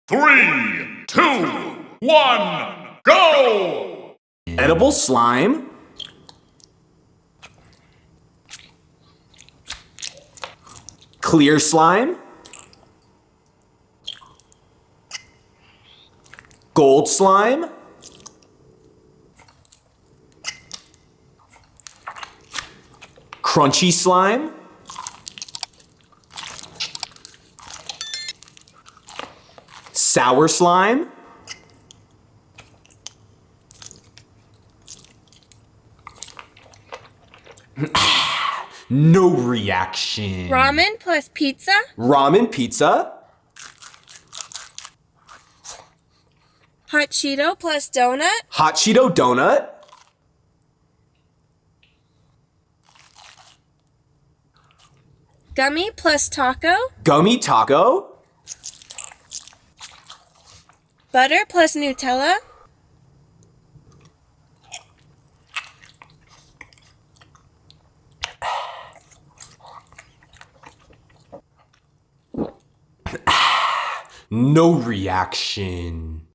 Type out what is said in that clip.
3, 2, 1, go! Edible slime. Clear slime. Gold slime. Crunchy slime. Sour slime. No reaction. Ramen plus pizza? Ramen pizza. Hot Cheeto plus donut? Hot Cheeto donut. Gummy plus taco? Gummy taco. Butter plus Nutella? No reaction.